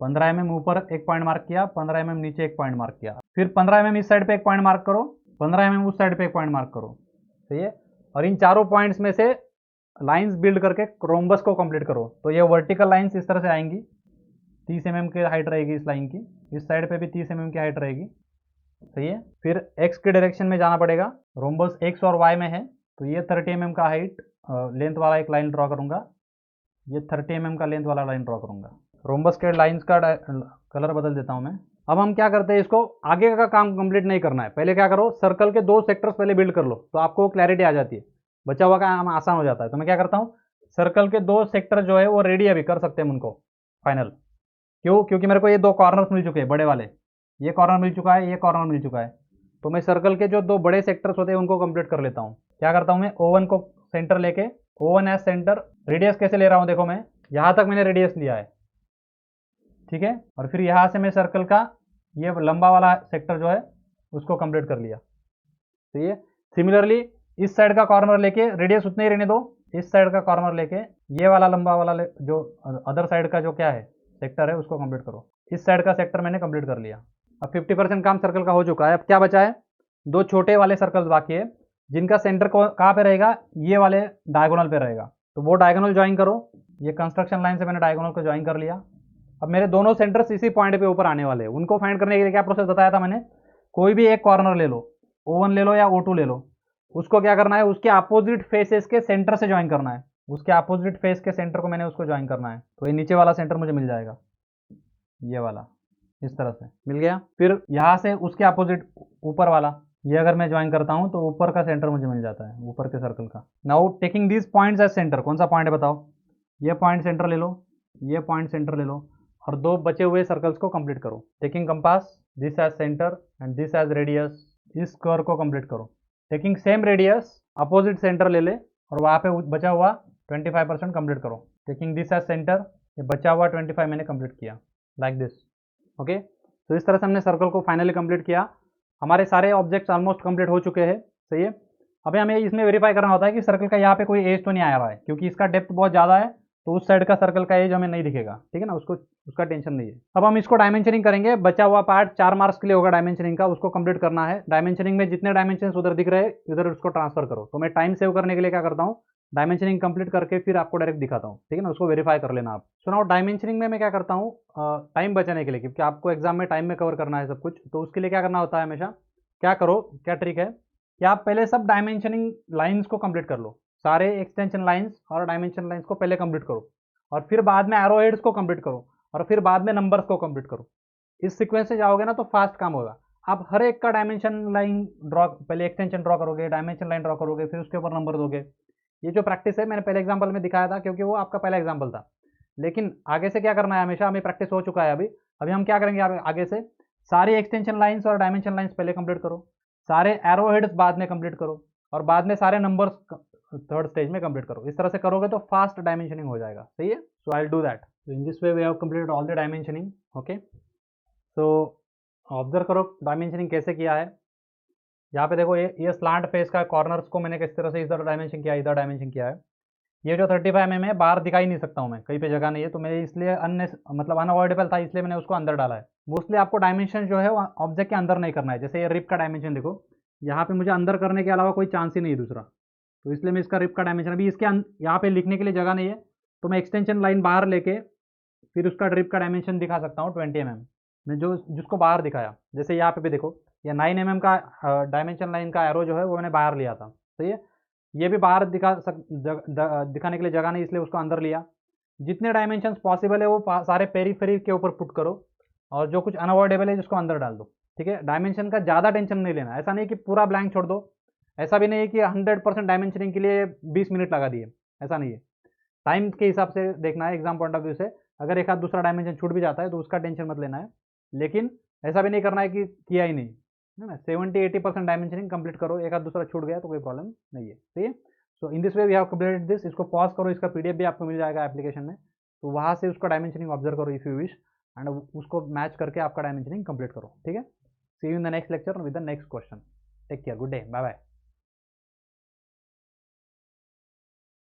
15 mm ऊपर एक पॉइंट मार्क किया, 15 mm नीचे एक पॉइंट मार्क किया। फिर 15 mm इस साइड पे एक पॉइंट मार्क करो, 15 mm उस साइड पे एक पॉइंट मार्क करो। सही है, और इन चारों पॉइंट्स में से लाइंस बिल्ड करके रोम्बस को कंप्लीट करो। तो ये वर्टिकल लाइंस इस तरह से आएंगी, 30 mm की हाइट रहेगी इस लाइन की, इस साइड पे भी 30 mm की हाइट रहेगी। सही है, फिर एक्स के डायरेक्शन में जाना पड़ेगा। रोम्बस एक्स और वाई में है, तो ये 30 mm का हाइट लेंथ वाला एक लाइन ड्रॉ करूंगा। ये 30 mm का लेंथ वाला लाइन ड्रॉ करूंगा। रोम्बस के लाइंस का कलर बदल देता हूं मैं। अब हम क्या करते हैं, इसको आगे का काम कंप्लीट नहीं करना है। पहले क्या करो, सर्कल के 2 सेक्टर्स पहले बिल्ड कर लो, तो आपको क्लैरिटी आ जाती है, बचा हुआ काम आसान हो जाता है। तो मैं क्या करता हूँ, सर्कल के 2 सेक्टर जो है वो रेडी अभी कर सकते हैं उनको फाइनल। क्यों, क्योंकि मेरे को ये 2 कॉर्नर्स मिल चुके हैं बड़े वाले, ये कॉर्नर मिल चुका है, ये कॉर्नर मिल चुका है। तो मैं सर्कल के जो 2 बड़े सेक्टर्स होते हैं उनको कंप्लीट कर लेता हूँ। क्या करता हूँ मैं, O1 को सेंटर लेके, O1 एज सेंटर, रेडियस कैसे ले रहा हूँ देखो, मैं यहाँ तक मैंने रेडियस लिया है, ठीक है। और फिर यहाँ से मैं सर्कल का ये लंबा वाला सेक्टर जो है उसको कंप्लीट कर लिया। तो ये सिमिलरली इस साइड का कॉर्नर लेके, रेडियस उतने ही रहने दो, इस साइड का कॉर्नर लेके ये वाला लंबा वाला जो अदर साइड का जो क्या है सेक्टर है उसको कंप्लीट करो। इस साइड का सेक्टर मैंने कंप्लीट कर लिया। अब 50% काम सर्कल का हो चुका है। अब क्या बचा है, 2 छोटे वाले सर्कल्स बाकी है, जिनका सेंटर कहाँ पे रहेगा, ये वाले डायगोनल पे रहेगा। तो वो डायगोनल ज्वाइन करो। ये कंस्ट्रक्शन लाइन से मैंने डायगोनल को ज्वाइन कर लिया। अब मेरे दोनों सेंटर्स इसी पॉइंट पे ऊपर आने वाले हैं। उनको फाइंड करने के लिए क्या प्रोसेस बताया था मैंने, कोई भी एक कॉर्नर ले लो, O1 ले लो या O2 ले लो, उसको क्या करना है, उसके अपोजिट फेसेस के सेंटर से ज्वाइन करना है। उसके अपोजिट फेस के सेंटर को मैंने उसको ज्वाइन करना है। तो ये नीचे वाला सेंटर मुझे मिल जाएगा, ये वाला, इस तरह से मिल गया। फिर यहाँ से उसके अपोजिट ऊपर वाला, ये अगर मैं ज्वाइन करता हूँ तो ऊपर का सेंटर मुझे मिल जाता है, ऊपर के सर्कल का। Now taking these points as centre, कौन सा पॉइंट है बताओ, ये पॉइंट सेंटर ले लो, ये पॉइंट सेंटर ले लो, और 2 बचे हुए सर्कल्स को कंप्लीट करो। Taking compass, this as centre and this as radius, इस कर्व को कंप्लीट करो। Taking same radius, opposite centre ले ले, और वहाँ पे बचा हुआ 25% कंप्लीट करो। टेकिंग दिस एज सेंटर, ये बचा हुआ 25 मैंने कंप्लीट किया, लाइक दिस। ओके, तो इस तरह से हमने सर्कल को फाइनली कंप्लीट किया। हमारे सारे ऑब्जेक्ट्स ऑलमोस्ट कंप्लीट हो चुके हैं। सही है, अभी हमें इसमें वेरीफाई करना होता है कि सर्कल का यहाँ पे कोई एज तो नहीं आया हुआ है, क्योंकि इसका डेप्थ बहुत ज़्यादा है। तो उस साइड का सर्कल का एज हमें नहीं दिखेगा, ठीक है ना, उसको उसका टेंशन नहीं है। अब हम इसको डायमेंशनिंग करेंगे, बचा हुआ पार्ट 4 मार्क्स के लिए होगा डायमेंशनिंग का, उसको कंप्लीट करना है। डायमेंशनिंग में जितने डायमेंशन उधर दिख रहे हैं उधर उसको ट्रांसफर करो। तो मैं टाइम सेव करने के लिए क्या करता हूँ, डायमेंशनिंग कंप्लीट करके फिर आपको डायरेक्ट दिखाता हूँ, ठीक है ना, उसको वेरीफाई कर लेना आप। सुनाओ, डायमेंशनिंग में मैं क्या करता हूँ, टाइम बचाने के लिए, क्योंकि आपको एग्जाम में टाइम में कवर करना है सब कुछ, तो उसके लिए क्या करना होता है हमेशा, क्या करो, क्या ट्रिक है कि आप पहले सब डायमेंशनिंग लाइन्स को कंप्लीट कर लो, सारे एक्सटेंशन लाइन्स और डायमेंशन लाइन्स को पहले कंप्लीट करो, और फिर बाद में एरो हेड्स को कंप्लीट करो, और फिर बाद में नंबर्स को कंप्लीट करो। इस सीक्वेंस से जाओगे ना तो फास्ट काम होगा। आप हर एक का डायमेंशन लाइन ड्रॉ, पहले एक्सटेंशन ड्रॉ करोगे, डायमेंशन लाइन ड्रॉ करोगे, फिर उसके ऊपर नंबर दोगे। ये जो प्रैक्टिस है मैंने पहले एग्जाम्पल में दिखाया था, क्योंकि वो आपका पहला एग्जाम्पल था। लेकिन आगे से क्या करना है, हमेशा हमें प्रैक्टिस हो चुका है अभी। अभी हम क्या करेंगे, आगे से सारी एक्सटेंशन लाइन्स और डायमेंशन लाइन्स पहले कंप्लीट करो, सारे एरो हेड्स बाद में कंप्लीट करो, और बाद में सारे नंबर्स थर्ड स्टेज में कंप्लीट करो। इस तरह से करोगे तो फास्ट डायमेंशनिंग हो जाएगा, सही है। So I will do that. So in this way we have completed all the dimensioning. Okay, so observe करो डायमेंशनिंग कैसे किया है। यहाँ पे देखो ये स्लांट फेस का कॉर्नर्स को मैंने किस तरह से इधर डायमेंशन किया, इधर डायमेंशन किया है। ये जो 35 mm है बाहर दिखाई नहीं सकता हूँ मैं, कहीं पे जगह नहीं है, तो मैं इसलिए मतलब अनअवॉइडेबल था, इसलिए मैंने उसको अंदर डाला है। मोस्टली आपको डायमेंशन जो है वो ऑब्जेक्ट के अंदर नहीं करना है। जैसे ये रिप का डायमेंशन देखो, यहाँ पे मुझे अंदर करने के अलावा कोई चांस ही नहीं है दूसरा, तो इसलिए मैं इसका रिप का डायमेंशन, अभी इसके यहाँ पे लिखने के लिए जगह नहीं है, तो मैं एक्सटेंशन लाइन बाहर लेके फिर उसका ड्रिप का डायमेंशन दिखा सकता हूँ 20 mm में, जो जिसको बाहर दिखाया। जैसे यहाँ पे भी देखो, ये 9 mm का डायमेंशन लाइन का एरो जो है वो मैंने बाहर लिया था, सही है। ये भी बाहर दिखाने के लिए जगह नहीं, इसलिए उसको अंदर लिया। जितने डायमेंशन पॉसिबल है वो सारे पेरीफेरी के ऊपर पुट करो, और जो कुछ अनअवॉइडेबल है जिसको अंदर डाल दो, ठीक है। डायमेंशन का ज़्यादा टेंशन नहीं लेना, ऐसा नहीं कि पूरा ब्लैंक छोड़ दो, ऐसा भी नहीं है कि 100% डायमेंशनिंग के लिए 20 मिनट लगा दिए, ऐसा नहीं है। टाइम के हिसाब से देखना है एग्जाम पॉइंट ऑफ व्यू से। अगर एक आध दूसरा डायमेंशन छूट भी जाता है तो उसका टेंशन मत लेना है, लेकिन ऐसा भी नहीं करना है कि किया ही नहीं, है ना। 70-80% डायमेंशनिंग कंप्लीट करो, एक आध दूसरा छूट गया तो कोई प्रॉब्लम नहीं है, ठीक है। So in this way we have completed this. इसको पॉज करो, इसका पीडीएफ भी आपको मिल जाएगा एप्लीकेशन में, तो वहाँ से उसका डायमेंशनिंग ऑब्जर्व करो इफ़ यू विश, एंड उसको मैच करके आपका डायमेंशनिंग कंप्लीट करो, ठीक है। See you in the next lecture with the next question. Take care, good day, bye bye.